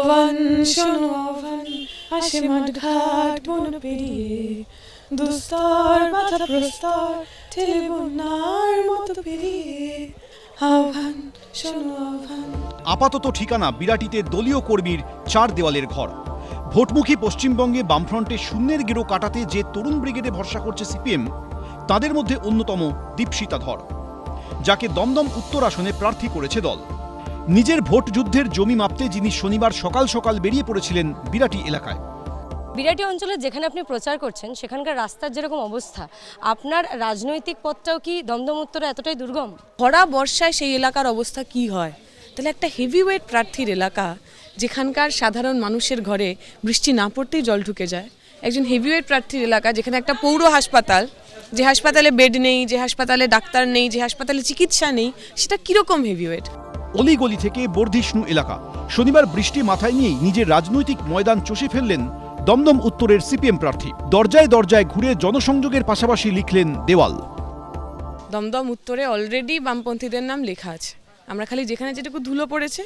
আহ্বান শোনো আহ্বান আসে মাঠঘাট বন পেরিয়ে দুস্তর বাধা প্রস্তর ঠেলে বন্যার মতো পেরিয়ে আহ্বান শোনো আহ্বান। আপাতত ঠিকানা বিরাটিতে দলীয় কর্মীর 4 দেওয়ালের ঘর। ভোটমুখী পশ্চিমবঙ্গে বামফ্রন্টে শূন্যের গেরো কাটাতে যে তরুণ ব্রিগেডে ভরসা করছে সিপিএম, তাদের মধ্যে অন্যতম দীপশিতা ধর, যাকে দমদম উত্তর আসনে প্রার্থী করেছে দল। নিজের ভোট যুদ্ধের জমি মাপতে যিনি শনিবার সকাল সকাল বেরিয়ে পড়েছিলেন বিরাটি এলাকায়। বিরাটি অঞ্চলে যেখানে আপনি প্রচার করছেন সেখানকার রাস্তার যেরকম অবস্থা, আপনার রাজনৈতিক পথটাও কি দমদম উত্তরে এতটাই দুর্গম? ভরা বর্ষায় সেই এলাকার অবস্থা কি হয়? তাহলে একটা হেভিওয়েট প্রার্থীর এলাকা, যেখানকার সাধারণ মানুষের ঘরে বৃষ্টি না পড়তেই জল ঢুকে যায়, একজন হেভিওয়েট প্রার্থীর এলাকা যেখানে একটা পৌর হাসপাতাল, যে হাসপাতালে বেড নেই, যে হাসপাতালে ডাক্তার নেই, যে হাসপাতালে চিকিৎসা নেই, সেটা কিরকম হেভিওয়েট? অলিগলি থেকে বর্ধিষ্ণু এলাকা। শনিবার বৃষ্টি মাথায় নিয়েই নিজের রাজনৈতিক ময়দান চষে ফেললেন দমদম উত্তরের সিপিএম প্রার্থী। দরজায় দরজায় ঘুরে জনসংযোগের পাশাপাশি লিখলেন দেওয়াল। দমদম উত্তরে অলরেডি বামপন্থীদের নাম লেখা আছে। আমরা খালি যেখানে যেটুকু ধুলো পড়েছে,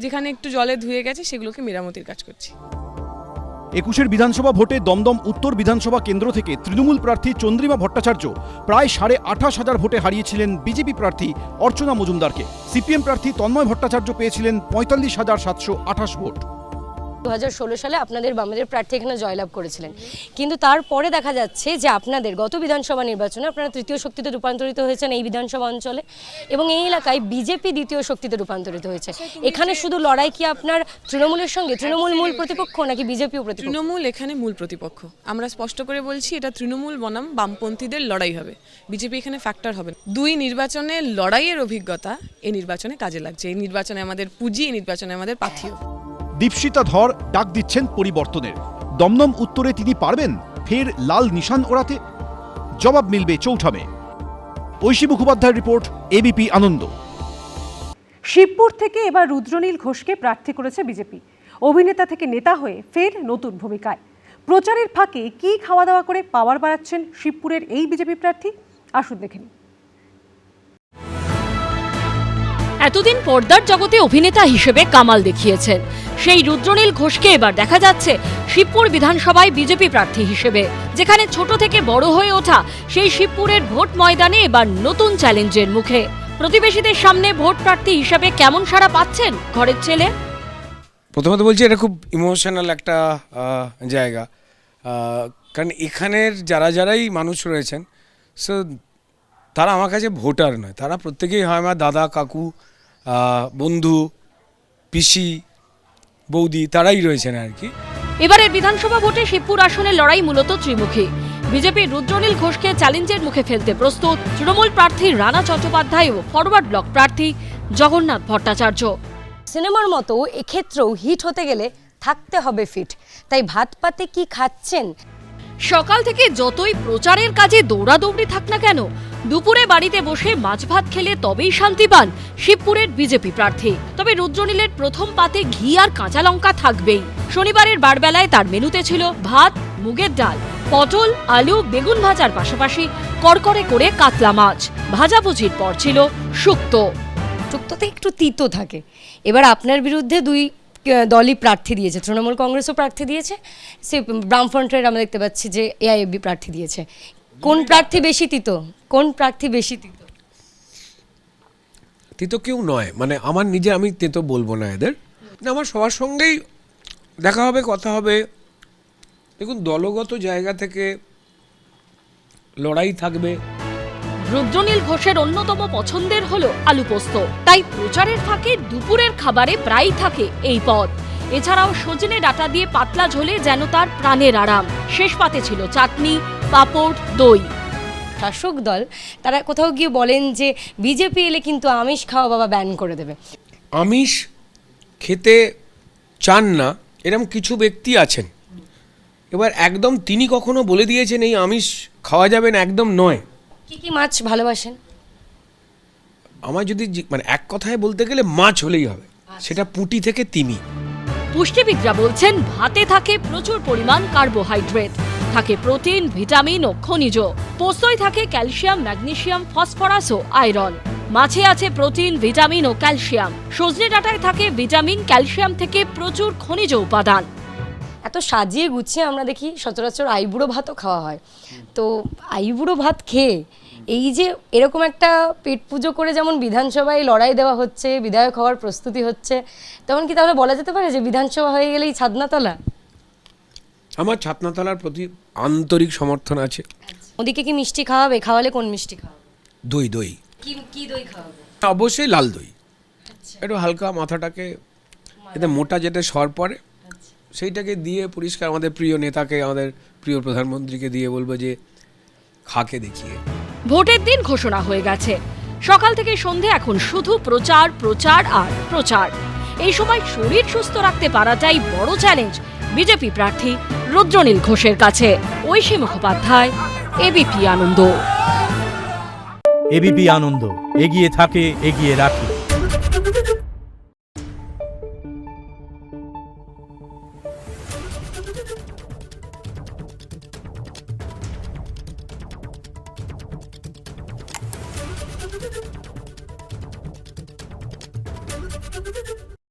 যেখানে একটু জলে ধুয়ে গেছে, সেগুলোকে মেরামতির কাজ করছি। 21 বিধানসভা ভোটে দমদম উত্তর বিধানসভা কেন্দ্র থেকে তৃণমূল প্রার্থী চন্দ্রিমা ভট্টাচার্য প্রায় 28,500 ভোটে হারিয়েছিলেন বিজেপি প্রার্থী অর্চনা মজুমদারকে। সিপিএম প্রার্থী তন্ময় ভট্টাচার্য পেয়েছিলেন 45,728 ভোট। 2016 সালে আপনাদের বামেদের প্রার্থী এখানে জয়লাভ করেছিলেন, কিন্তু তারপরে দেখা যাচ্ছে যে আপনাদের গত বিধানসভা নির্বাচনে আপনারা তৃতীয় শক্তিতে রূপান্তরিত হয়েছেন এই বিধানসভা অঞ্চলে, এবং এই এলাকায় বিজেপি দ্বিতীয় শক্তিতে রূপান্তরিত হয়েছে। এখানে শুধু লড়াই কি আপনার তৃণমূলের সঙ্গে, তৃণমূল মূল প্রতিপক্ষ নাকি বিজেপিও প্রতিপক্ষ? তৃণমূল এখানে মূল প্রতিপক্ষ। আমরা স্পষ্ট করে বলছি, এটা তৃণমূল বনাম বামপন্থীদের লড়াই হবে, বিজেপি এখানে ফ্যাক্টর হবে। দুই নির্বাচনে লড়াইয়ের অভিজ্ঞতা এই নির্বাচনে কাজে লাগছে। এই নির্বাচনে আমাদের পুঁজি, এই নির্বাচনে আমাদের পাথেয়। দীপশিতা ধর ডাক দিচ্ছেন পরিবর্তনের। দমদম উত্তরে তিনি পারবেন ফের লাল নিশান ওড়াতে? জবাব মিলবে চৌঠামে। ঐশী মুখোপাধ্যায়ের রিপোর্ট, এবিপি আনন্দ। শিবপুর থেকে এবার রুদ্রনীল ঘোষকে প্রার্থী করেছে বিজেপি। অভিনেতা থেকে নেতা হয়ে ফের নতুন ভূমিকায়। প্রচারের ফাঁকে কি খাওয়া দাওয়া করে পাওয়ার বাড়াচ্ছেন শিবপুরের এই বিজেপি প্রার্থী, আসুন দেখে নিন। এতদিন পর্দার জগতে অভিনেতা হিসেবে কামাল দেখিয়েছেন সেই রুদ্রনীল ঘোষকে এবার দেখা যাচ্ছে শিবপুর বিধানসভায় বিজেপি প্রার্থী হিসেবে। যেখানে ছোট থেকে বড় হয়ে ওঠা সেই শিবপুরের ভোট ময়দানে এবার নতুন চ্যালেঞ্জের মুখে। প্রতিবেশীদের সামনে ভোট প্রার্থী হিসেবে কেমন সাড়া পাচ্ছেন ঘরের ছেলে? প্রথমত বলছি, এটা খুব ইমোশনাল একটা জায়গা, কারণ এখানের যারাই মানুষ রয়েছেন, সো তারা আমার কাছে ভোটার নয়, তারা প্রত্যেকেই হয় আমার দাদা, কাকু, বন্ধু, পিসি, বৌদি, তারাই রয়েছেন আর কি। এবারের বিধানসভা ভোটে শিবপুর আসনের লড়াই মূলত ত্রিমুখী। বিজেপির রুদ্রনীল ঘোষকে চ্যালেঞ্জের মুখে ফেলতে প্রস্তুত তৃণমূল প্রার্থী রানা চট্টোপাধ্যায় ও ফরওয়ার্ড ব্লক প্রার্থী জগন্নাথ ভট্টাচার্য। সিনেমার মতো এক্ষেত্রেও হিট হতে গেলে থাকতে হবে ফিট। তাই ভাত পাতে কি খাচ্ছেন? সকাল থেকে যতই প্রচারের কাজে দৌড়াদৌড়ি থাক না কেন, দুপুরে বাড়িতে বসে মাছ ভাত খেলে তবেই শান্তি পান শিবপুরের বিজেপি প্রার্থী। তবে রুদ্রনীলের প্রথম পাতে ঘি আর কাঁচা লঙ্কা থাকবেই। শনিবারের বারবেলায় তার মেনুতে ছিল ভাত, মুগের ডাল, পটল, আলু, বেগুন ভাজার পাশাপাশি কড়কড়ে করে কাতলা মাছ। ভাজাভুজির পর ছিল শুক্তো। শুক্তোতে একটু তিতো থাকে। এবার আপনার বিরুদ্ধে দুই দলই প্রার্থী দিয়েছে, তৃণমূল কংগ্রেসও প্রার্থী দিয়েছে, সে বামফ্রন্টের আমরা দেখতে পাচ্ছি যে এআইএবি প্রার্থী দিয়েছে। কোন প্রার্থী বেশি তিতো? কোন প্রার্থী বেশি তিতো? তিতো কেউ নয়, মানে আমার নিজে, আমি তিতো বলবো না এদের। আমার সবার সঙ্গেই দেখা হবে, কথা হবে। দেখুন, দলগত জায়গা থেকে লড়াই থাকবে। রুদ্রনীল ঘোষের অন্যতম পছন্দের হলো আলু পোস্ত, তাই প্রচারের ফাঁকে দুপুরের খাবারে প্রায়ই থাকে এই পদ। এছাড়াও সজনে ডাঁটা দিয়ে পাতলা ঝোলে যেন তার প্রাণের আরাম। শেষ পাতে ছিল চাটনি, পাঁপড়, দই। শাসক দল তারা কোথাও গিয়ে বলেন যে বিজেপি এলে কিন্তু আমিষ খাওয়া বাবা ব্যান করে দেবে। আমিষ খেতে চান না এরকম কিছু ব্যক্তি আছেন। এবার একদম তিনি কখনো বলে দিয়েছেন এই আমিষ খাওয়া যাবে না, একদম নয়। কি কি মাছ ভালোবাসেন? আমার যদি মানে এক কথায় বলতে গেলে মাছ হলেই হবে, সেটা পুঁটি থেকে তিমি। পুষ্টিবিদরা বলছেন ভাতে থাকে প্রচুর পরিমাণ কার্বোহাইড্রেট, থাকে প্রোটিন, ভিটামিন ও খনিজ। পোস্তয় থাকে ক্যালসিয়াম, ম্যাগনেসিয়াম, ফসফরাস ও আয়রন। মাছে আছে প্রোটিন, ভিটামিন ও ক্যালসিয়াম। সজনে ডাঁটায় থাকে ভিটামিন, ক্যালসিয়াম থেকে প্রচুর খনিজ উপাদান। এত সাজিয়ে গুছিয়ে আমরা দেখি সচরাচর আইবুড়ো ভাতও খাওয়া হয়। তো আইবুড়ো ভাত খেয়ে এই যে এরকম একটা পেট পুজো করে যেমন বিধানসভায় লড়াই দেওয়া হচ্ছে, বিধায়ক হওয়ার প্রস্তুতি হচ্ছে, তেমন কি তাহলে বলা যেতে পারে যে বিধানসভা হয়ে গেলেই ছাদনাতলা? আমার ছাতনাতলার প্রতি আন্তরিক সমর্থন আছে। ওদিকে কি মিষ্টি খাওয়াবে? খাওয়ালে কোন মিষ্টি খাওয়াবে? দই দই কি দই খাওয়াবে? অবশ্যই লাল দই, একটু হালকা মাথাটাকে এতে মোটা যেতে সর পড়ে সেইটাকে দিয়ে পরিষ্কার আমাদের প্রিয় নেতাকে, আমাদের প্রিয় প্রধানমন্ত্রীকে দিয়ে বলবো যে খাকে দেখিয়ে। ভোটের দিন ঘোষণা হয়ে গেছে। সকাল থেকে সন্ধে এখন শুধু প্রচার, প্রচার আর প্রচার। এই সময় শরীর সুস্থ রাখতে পারাটাই বড় চ্যালেঞ্জ বিজেপি প্রার্থী রুদ্রনীল ঘোষের কাছে। ঐশী মুখোপাধ্যায়, এবিপি আনন্দ। এবিপি আনন্দ, এগিয়ে থাকে, এগিয়ে রাখে।